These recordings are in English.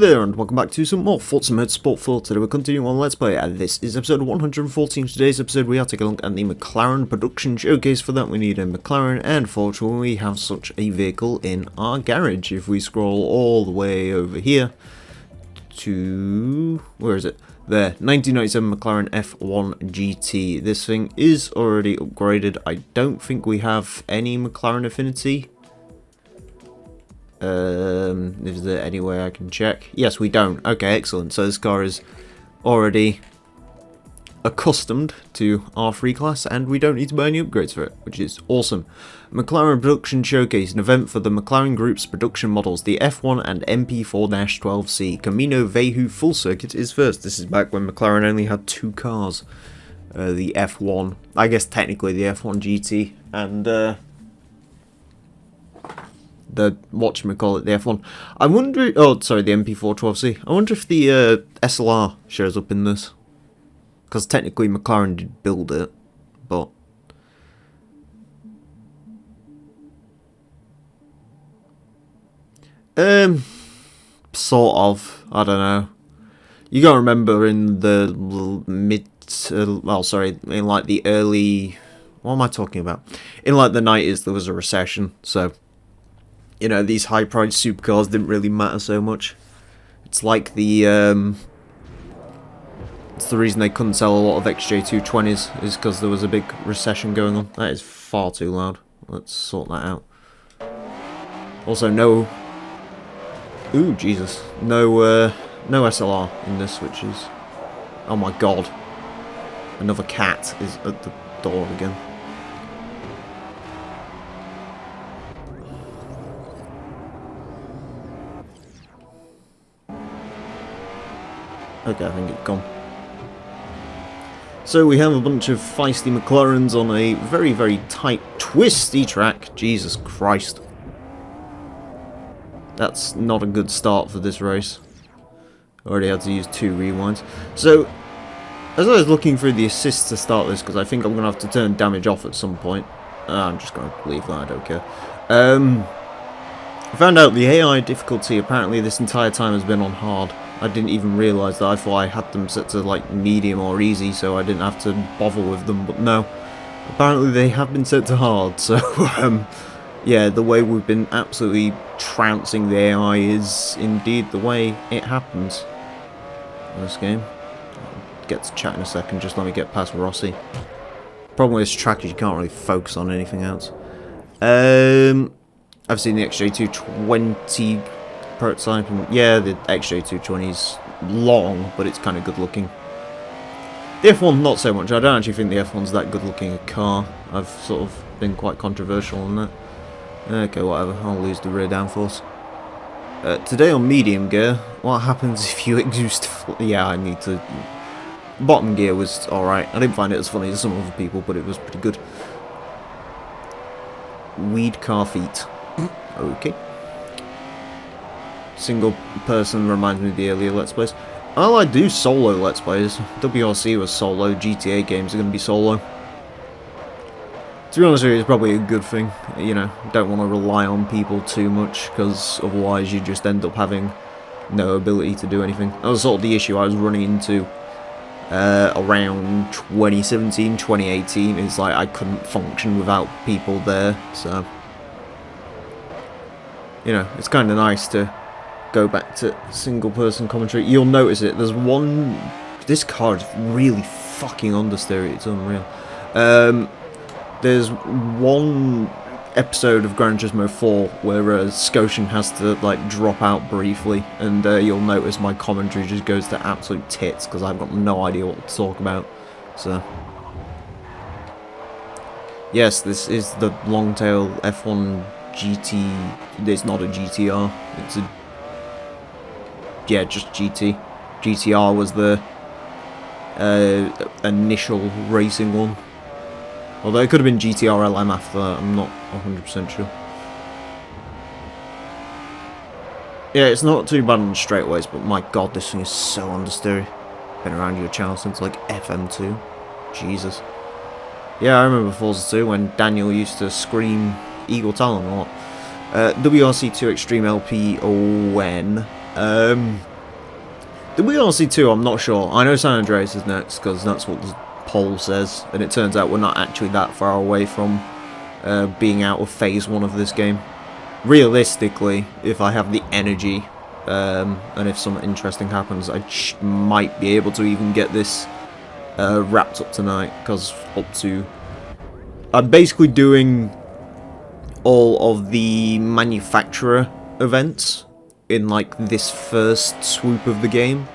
there, and welcome back to some more Forza Motorsport 4. Today we're continuing on Let's Play, and this is episode 114. Today's episode we are taking a look at the McLaren production showcase. For that we need a McLaren, and fortunately we have such a vehicle in our garage. If we scroll all the way over here to... where is it? There, 1997 McLaren F1 GT. This thing is already upgraded. I don't think we have any McLaren affinity. Is there any way I can check? Yes, we don't. Okay, excellent. So this car is already accustomed to R3 class, and we don't need to buy any upgrades for it, which is awesome. McLaren Production Showcase, an event for the McLaren Group's production models, the F1 and MP4-12C. Camino Viejo Full Circuit is first. This is back when McLaren only had two cars. The F1, I guess technically the F1 GT, and the whatchamacallit, the F1. I wonder, oh sorry, the MP4-12C. I wonder if the SLR shows up in this. Because technically McLaren did build it, but... sort of, I don't know. You gotta remember in the in like the early... what am I talking about? In like the 90s there was a recession, so... you know, these high-priced supercars didn't really matter so much. It's like the, it's the reason they couldn't sell a lot of XJ220s, is because there was a big recession going on. That is far too loud. Let's sort that out. Also, no... ooh, Jesus. No, no SLR in this, which is... oh my god. Another cat is at the door again. Okay, I think it's gone. So we have a bunch of feisty McLarens on a very, very tight, twisty track. Jesus Christ. That's not a good start for this race. Already had to use 2 rewinds. So, as I was looking through the assists to start this, because I think I'm going to have to turn damage off at some point. I'm just going to leave that, I don't care. I found out the AI difficulty apparently this entire time has been on hard. I didn't even realise that. I thought I had them set to like medium or easy, so I didn't have to bother with them, but no. Apparently they have been set to hard, so yeah, the way we've been absolutely trouncing the AI is indeed the way it happens in this game. I'll get to chat in a second, just let me get past Rossi. Problem with this track is you can't really focus on anything else. I've seen the XJ220 prototype, and yeah, the XJ220 is long, but it's kind of good looking. The F1 not so much. I don't actually think the F1's that good looking a car. I've sort of been quite controversial on that. Okay, whatever, I'll lose the rear downforce. Today on medium gear, what happens if you exhaust... yeah, I need to... bottom gear was alright. I didn't find it as funny as some other people, but it was pretty good. Weed car feet. Okay. Single person reminds me of the earlier Let's Plays. Well, I do solo Let's Plays. WRC was solo, GTA games are going to be solo. To be honest with you, it's probably a good thing. You know, don't want to rely on people too much, because otherwise you just end up having no ability to do anything. That was sort of the issue I was running into around 2017, 2018. It's like I couldn't function without people there, so... you know, it's kind of nice to go back to single-person commentary. You'll notice it. There's one... this car is really fucking understeery. It's unreal. There's one episode of Gran Turismo 4 where Scotian has to, like, drop out briefly, and you'll notice my commentary just goes to absolute tits, because I've got no idea what to talk about. So... yes, this is the long-tail F1 GT... it's not a GTR, it's a... yeah, just GT. GTR was the initial racing one. Although it could have been GTR LM after that, I'm not 100% sure. Yeah, it's not too bad on straightaways, but my god, this thing is so understeery. Been around your channel since like FM2. Jesus. Yeah, I remember Forza 2 when Daniel used to scream Eagle Talon a lot. WRC2 Extreme LP ON. Did we all see 2? I'm not sure. I know San Andreas is next because that's what the poll says, and it turns out we're not actually that far away from being out of phase 1 of this game. Realistically, if I have the energy and if something interesting happens, I might be able to even get this wrapped up tonight, because I'm basically doing all of the manufacturer events in like this first swoop of the game,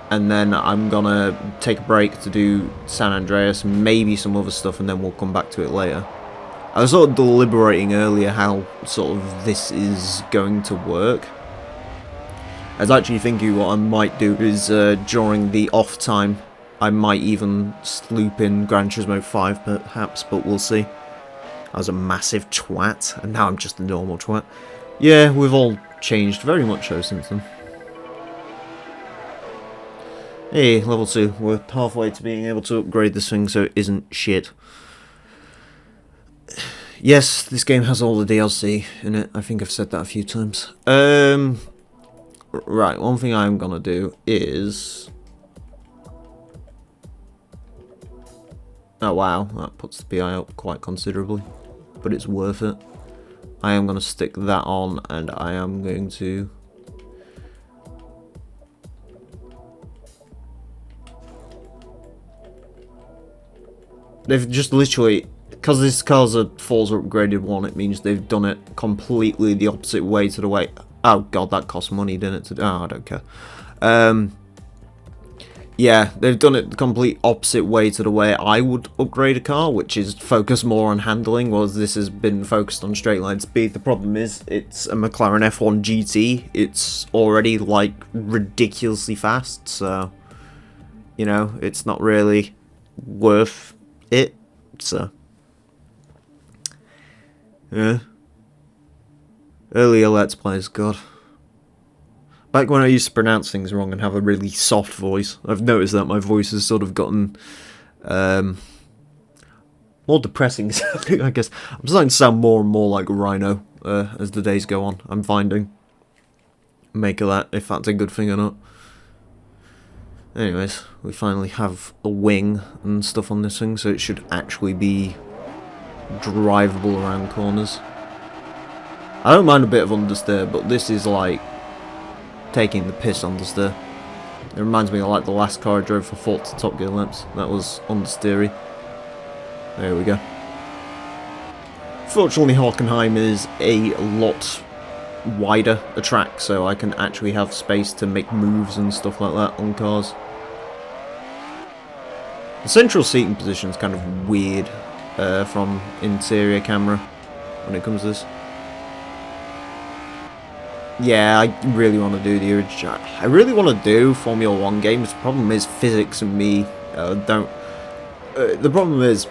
and then I'm gonna take a break to do San Andreas, maybe some other stuff, and then we'll come back to it later. I was sort of deliberating earlier how sort of this is going to work. I was actually thinking what I might do is during the off time I might even loop in Gran Turismo 5 perhaps, but we'll see. I was a massive twat, and now I'm just a normal twat. Yeah, we've all changed very much so since then. Hey, level 2. We're halfway to being able to upgrade this thing so it isn't shit. Yes, this game has all the DLC in it. I think I've said that a few times. Right, one thing I'm gonna do is... Oh wow, that puts the PI up quite considerably, but it's worth it. I am gonna stick that on, and I am going to... They've just literally... Because this car's a Forza upgraded one, it means they've done it completely the opposite way to the way... Oh god, that cost money, didn't it? Oh, I don't care. Yeah, they've done it the complete opposite way to the way I would upgrade a car, which is focus more on handling, whereas this has been focused on straight line speed. The problem is, it's a McLaren F1 GT. It's already, like, ridiculously fast, so... You know, it's not really worth it, so... Yeah. Earlier Let's Plays, God. Back when I used to pronounce things wrong and have a really soft voice, I've noticed that my voice has sort of gotten more depressing sounding, I guess. I'm starting to sound more and more like Rhino as the days go on, I'm finding. Make of that, if that's a good thing or not. Anyways, we finally have a wing and stuff on this thing, so it should actually be drivable around corners. I don't mind a bit of understeer, but this is like taking the piss understeer. It reminds me of like the last car I drove for Forza Top Gear laps. That was understeery. There we go. Fortunately, Hockenheim is a lot wider a track, so I can actually have space to make moves and stuff like that on cars. The central seating position is kind of weird from interior camera when it comes to this. Yeah, I really want to do the original. I really want to do Formula 1 games. The problem is physics and me don't... the problem is,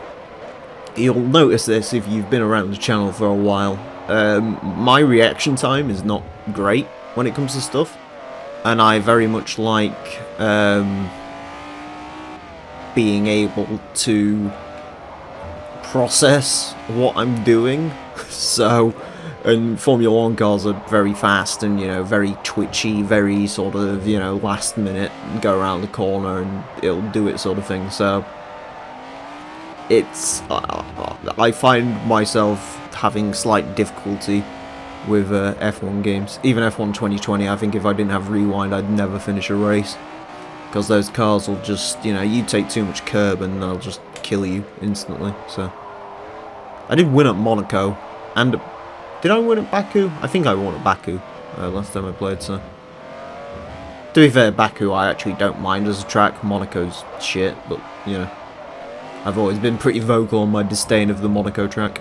you'll notice this if you've been around the channel for a while. My reaction time is not great when it comes to stuff. And I very much like being able to process what I'm doing. So... And Formula 1 cars are very fast and, you know, very twitchy, very sort of, you know, last minute, go around the corner and it'll do it sort of thing. So, it's, I find myself having slight difficulty with F1 games. Even F1 2020, I think if I didn't have Rewind, I'd never finish a race. Because those cars will just, you know, you take too much curb and they'll just kill you instantly. So, I did win at Monaco, and... Did I win at Baku? I think I won at Baku last time I played, so... To be fair, Baku I actually don't mind as a track. Monaco's shit, but, you know... I've always been pretty vocal on my disdain of the Monaco track.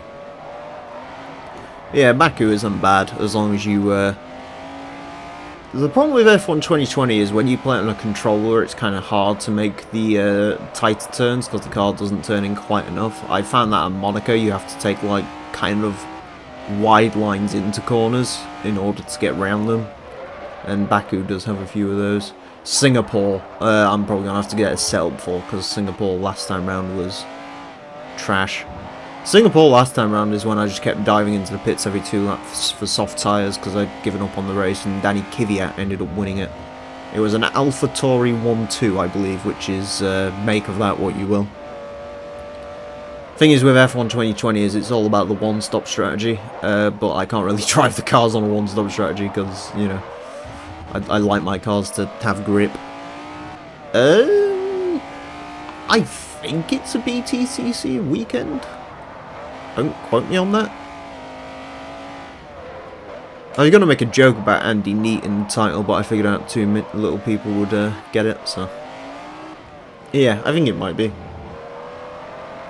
Yeah, Baku isn't bad, as long as you... The problem with F1 2020 is when you play it on a controller, it's kind of hard to make the tighter turns, because the car doesn't turn in quite enough. I found that at Monaco, you have to take, like, kind of... wide lines into corners in order to get round them, and Baku does have a few of those. Singapore, I'm probably gonna have to get a setup for, because Singapore last time round was trash. Singapore last time round is when I just kept diving into the pits every 2 laps for soft tyres because I'd given up on the race, and Danny Kvyat ended up winning it. It was an AlphaTauri 1.2, I believe, which is make of that what you will. Thing is with F1 2020 is it's all about the one-stop strategy, but I can't really drive the cars on a one-stop strategy because, you know, I like my cars to have grip. I think it's a BTCC weekend. Don't quote me on that. I was going to make a joke about Andy Neat in the title, but I figured out two little people would get it, so... Yeah, I think it might be.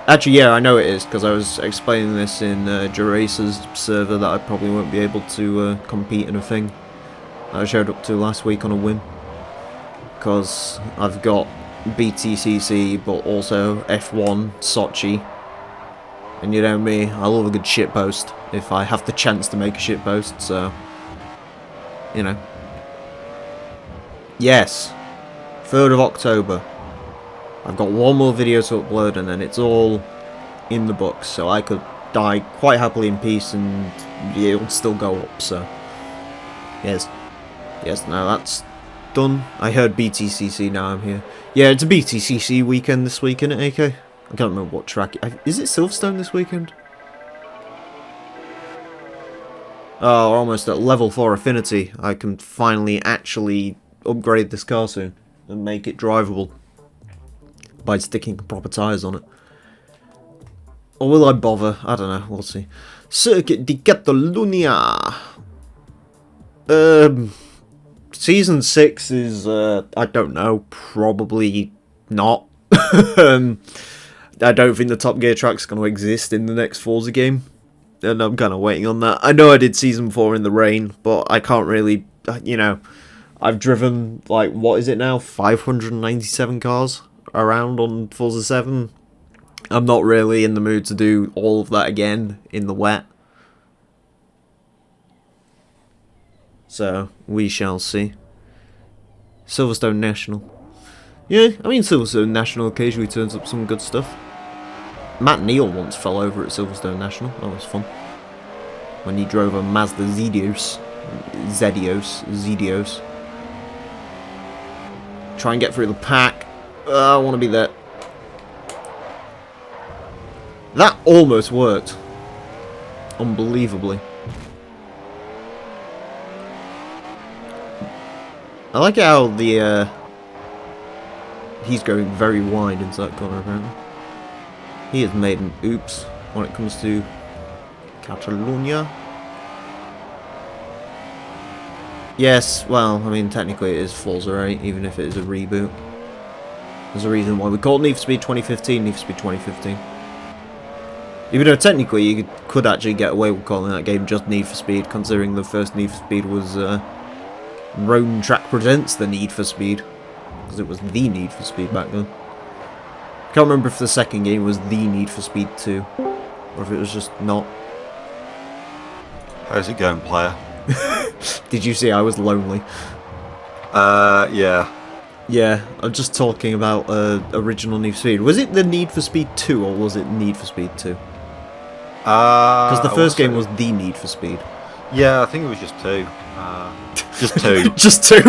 Actually, yeah, I know it is, because I was explaining this in Jurace's server that I probably won't be able to compete in a thing that I showed up to last week on a whim. Because I've got BTCC, but also F1, Sochi. And you know me, I love a good shitpost if I have the chance to make a shitpost, so... You know. Yes. 3rd of October. I've got one more video to upload and then it's all in the books, so I could die quite happily in peace and it would still go up, so... Yes. Yes, now that's done. I heard BTCC, now I'm here. Yeah, it's a BTCC weekend this week, isn't it, AK? I can't remember what track... Is it Silverstone this weekend? Oh, we're almost at level 4 affinity. I can finally actually upgrade this car soon and make it drivable by sticking proper tyres on it. Or will I bother? I don't know, we'll see. Circuit di Catalunya! Season 6 is, I don't know, probably not. I don't think the Top Gear track's going to exist in the next Forza game. And I'm kind of waiting on that. I know I did Season 4 in the rain, but I can't really, you know... I've driven, like, what is it now? 597 cars around on Forza 7. I'm not really in the mood to do all of that again in the wet. So, we shall see. Silverstone National. Yeah, I mean, Silverstone National occasionally turns up some good stuff. Matt Neal once fell over at Silverstone National. That was fun. When he drove a Mazda Zedios. Try and get through the pack. I want to be there. That almost worked. Unbelievably. I like how the he's going very wide into that corner apparently. He has made an oops when it comes to Catalonia. Yes, well, I mean, technically it is Forza 8, even if it is a reboot. There's a reason why we called Need for Speed 2015 Need for Speed 2015. Even though technically you could actually get away with calling that game just Need for Speed, considering the first Need for Speed was Rome Track Presents the Need for Speed. Because it was the Need for Speed back then. Can't remember if the second game was the Need for Speed 2, or if it was just not. How's it going, player? Did you see I was lonely? Yeah. Yeah, I'm just talking about original Need for Speed. Was it the Need for Speed 2 or was it Need for Speed 2? Because the first game was the Need for Speed. Yeah, I think it was just 2. Just 2. Just 2.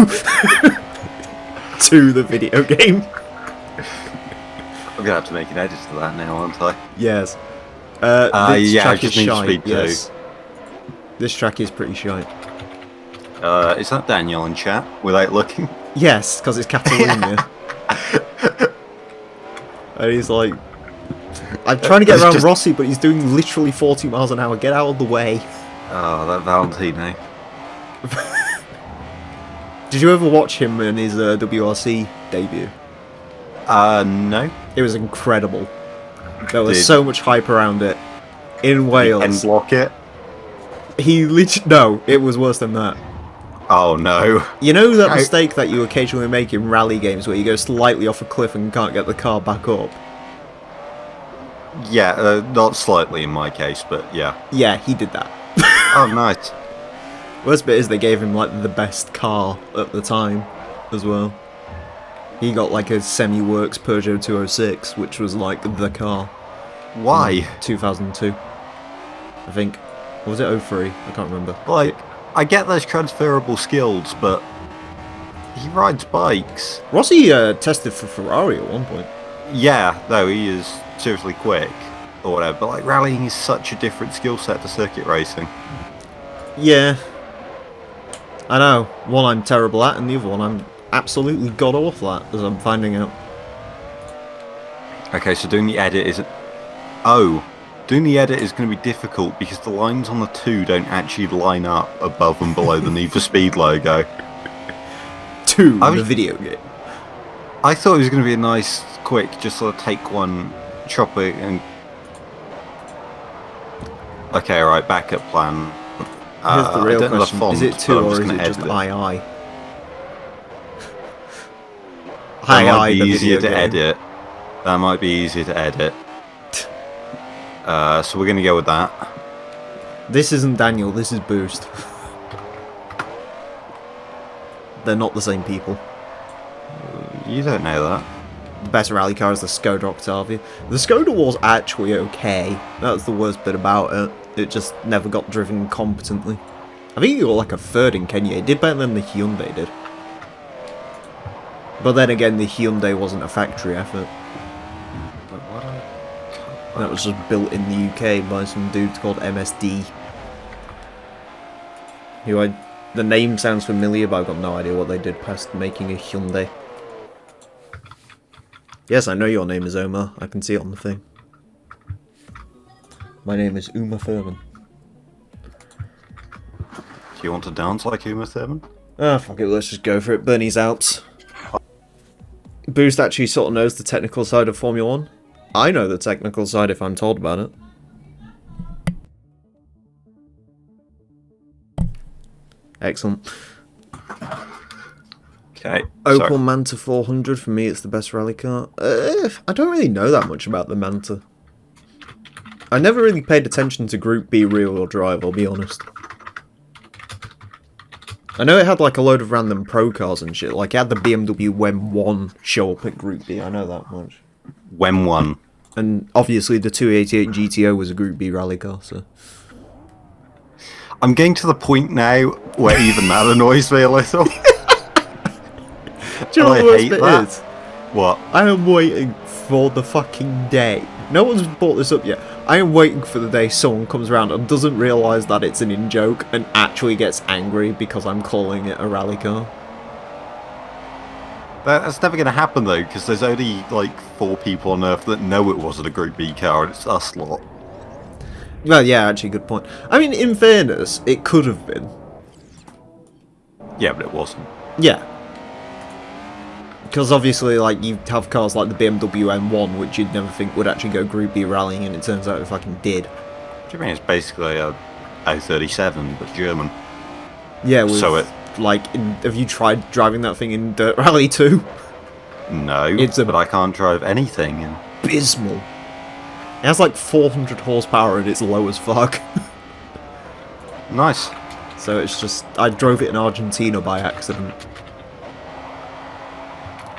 2, the video game. I'm gonna have to make an edit to that now, aren't I? Yes. This yeah, track just is Need for shite. Speed 2. Yes. This track is pretty shite. Is that Daniel in chat without looking? Yes, because it's Catalonia. And he's like... I'm trying to get around Rossi, but he's doing literally 40 miles an hour. Get out of the way. Oh, that Valentino. Did you ever watch him in his WRC debut? No. It was incredible. There was so much hype around it. In Wales. And block it? He literally... No, it was worse than that. Oh no. You know that mistake that you occasionally make in rally games where you go slightly off a cliff and can't get the car back up? Yeah, not slightly in my case, but yeah. Yeah, he did that. Oh, nice. Worst bit is they gave him like the best car at the time as well. He got like a semi-works Peugeot 206, which was like the car. Why? 2002, I think. Or was it 03? I can't remember. Like, I get there's transferable skills, but He rides bikes. Rossi tested for Ferrari at one point. Yeah, no, he is seriously quick or whatever. But like rallying is such a different skill set to circuit racing. Yeah. I know. One I'm terrible at, and the other one I'm absolutely god awful at, as I'm finding out. Okay, so doing the edit isn't... Oh, doing the edit is going to be difficult because the lines on the two don't actually line up above and below the Need for Speed logo. The video game. I thought it was going to be a nice, quick, just sort of take one, chop it, and... Okay, alright, backup plan. Here's the real question, font, is it 2 or is it just II? That might be the easier to video game. edit. That might be easier to edit. So we're going to go with that. This isn't Daniel, this is Boost. They're not the same people. You don't know that. The best rally car is the Skoda Octavia. The Skoda was actually okay. That was the worst bit about it. It just never got driven competently. I think it got like a third in Kenya. It did better than the Hyundai did. But then again, the Hyundai wasn't a factory effort. That was just built in the UK by some dudes called MSD. The name sounds familiar, but I've got no idea what they did past making a Hyundai. Yes, I know your name is Omar. I can see it on the thing. My name is Uma Thurman. Do you want to dance like Uma Thurman? Ah, fuck it, let's just go for it. Bernese Alps. Boost actually sort of knows the technical side of Formula 1. I know the technical side if I'm told about it. Excellent. Okay. Opel Manta 400, for me it's the best rally car. I don't really know that much about the Manta. I never really paid attention to Group B rear-wheel drive, I'll be honest. I know it had like a load of random pro cars and shit, like it had the BMW WEM 1 show up at Group B, I know that much. WEM 1. And obviously the 288 GTO was a Group B rally car, so... I'm getting to the point now where even that annoys me a little. Do you know what the worst bit is? What? I am waiting for the fucking day. No one's brought this up yet. I am waiting for the day someone comes around and doesn't realise that it's an in-joke and actually gets angry because I'm calling it a rally car. That's never going to happen though, because there's only like 4 people on Earth that know it wasn't a Group B car, and it's us lot. Well, yeah, actually, good point. I mean, in fairness, it could have been. Yeah, but it wasn't. Yeah. Because obviously, like, you have cars like the BMW M1, which you'd never think would actually go Group B rallying, and it turns out it fucking did. What do you mean? It's basically a O37, but German. Yeah, with, so have you tried driving that thing in Dirt Rally 2? No, but I can't drive anything. Abysmal. It has like 400 horsepower and it's low as fuck. Nice. So it's just... I drove it in Argentina by accident.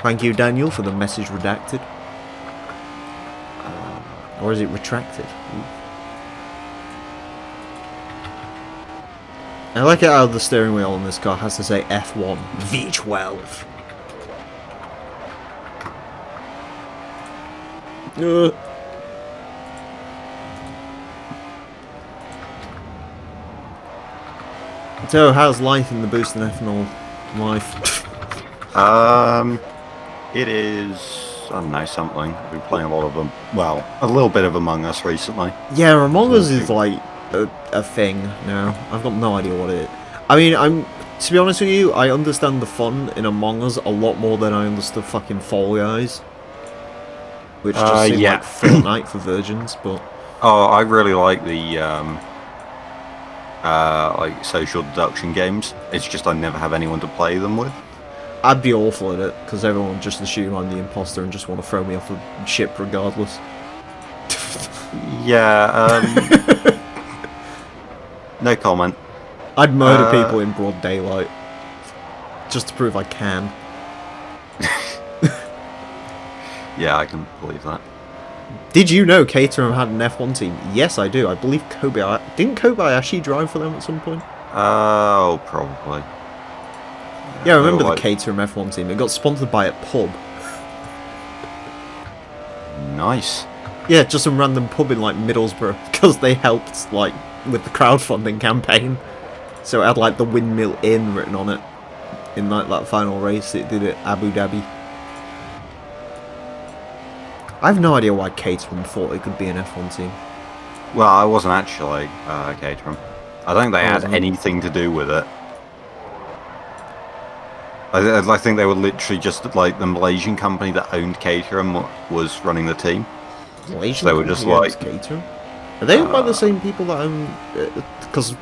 Thank you, Daniel, for the message redacted. Or is it retracted? Ooh. I like it how the steering wheel on this car has to say F1 V12. So, how's life in the Boost and Ethanol life? It is, I don't know, something. I've been playing a lot of them. Well, a little bit of Among Us recently. Yeah, Among Us is like a thing now. I've got no idea what it is. I mean, to be honest with you, I understand the fun in Among Us a lot more than I understood fucking Fall Guys. Which just seemed like Fortnite for virgins, but... Oh, I really like the, like, social deduction games. It's just I never have anyone to play them with. I'd be awful at it, because everyone would just assume I'm the imposter and just want to throw me off a ship regardless. Yeah, no comment. I'd murder people in broad daylight. Just to prove I can. Yeah, I can believe that. Did you know Caterham had an F1 team? Yes, I do. I believe didn't Kobayashi drive for them at some point? Oh, probably. Yeah, I remember the like, Caterham F1 team. It got sponsored by a pub. Nice. Yeah, just some random pub in like Middlesbrough because they helped like with the crowdfunding campaign. So it had like the Windmill Inn written on it in like that final race it did at Abu Dhabi. I have no idea why Caterham thought it could be an F1 team. Well, I wasn't actually Caterham. I don't think they had anything to do with it. I think they were literally just like the Malaysian company that owned Caterham was running the team. Malaysian so they were just company like owns Caterham? Are they owned by the same people that own... Because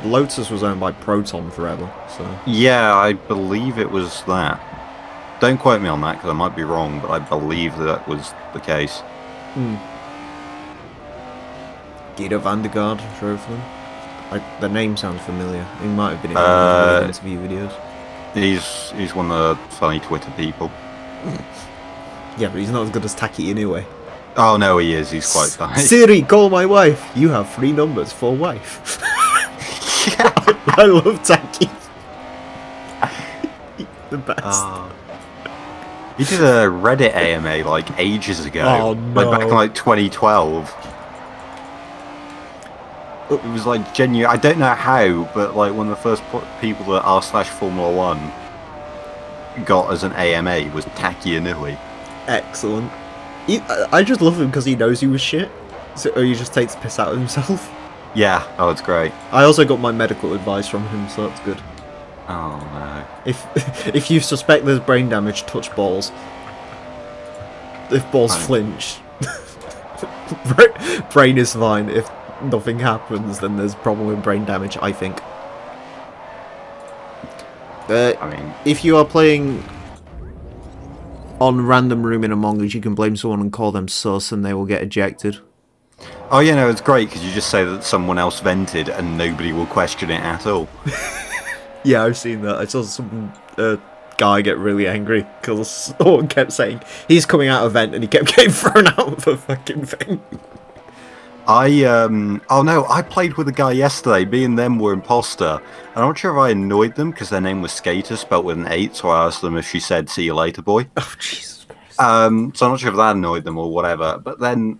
Lotus was owned by Proton forever, so... Yeah, I believe it was that. Don't quote me on that, because I might be wrong, but I believe that was the case. Guido van der Garde drove them. The name sounds familiar. He might have been in one of the interview videos. He's one of the funny Twitter people. Yeah, but he's not as good as Taki anyway. Oh no, he is. He's quite funny. Siri, call my wife. You have 3 numbers for wife. Yeah. I love Taki. The best. He did a Reddit AMA like ages ago. Oh no. Like back in like 2012. It was like genuine. I don't know how, but like one of the first people that r/Formula 1 got as an AMA was Taki Inui. Excellent. I just love him because he knows he was shit. Or he just takes the piss out of himself. Yeah, oh, it's great. I also got my medical advice from him, so that's good. Oh no. If you suspect there's brain damage, touch balls. If balls flinch, brain is fine. If nothing happens, then there's a problem with brain damage, I think. I mean, if you are playing on random room in Among Us, you can blame someone and call them sus and they will get ejected. oh yeah, no, it's great because you just say that someone else vented and nobody will question it at all. Yeah, I've seen that. I saw some guy get really angry because someone kept saying he's coming out of vent and he kept getting thrown out of the fucking thing. Oh no, I played with a guy yesterday. Me and them were imposter. I'm not sure if I annoyed them because their name was Skater, spelt with an 8, so I asked them if she said "see you later, boy." Oh Jesus Christ. So I'm not sure if that annoyed them or whatever. But then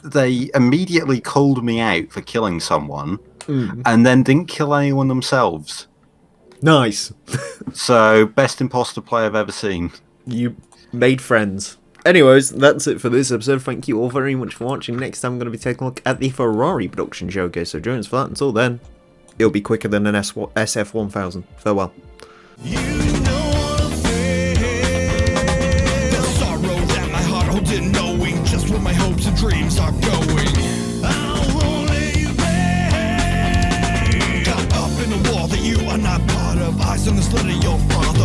they immediately called me out for killing someone, and then didn't kill anyone themselves. Nice. So best imposter play I've ever seen. You made friends. Anyways, that's it for this episode. Thank you all very much for watching. Next time I'm going to be taking a look at the Ferrari production showcase, so join us for that. Until then, it'll be quicker than an SF1000. Farewell. You know what I'm saying. The sorrow that my heart holds in, knowing just where my hopes and dreams are going. I'll only be up in a wall that you are not part of. Eyes on the slit of your father.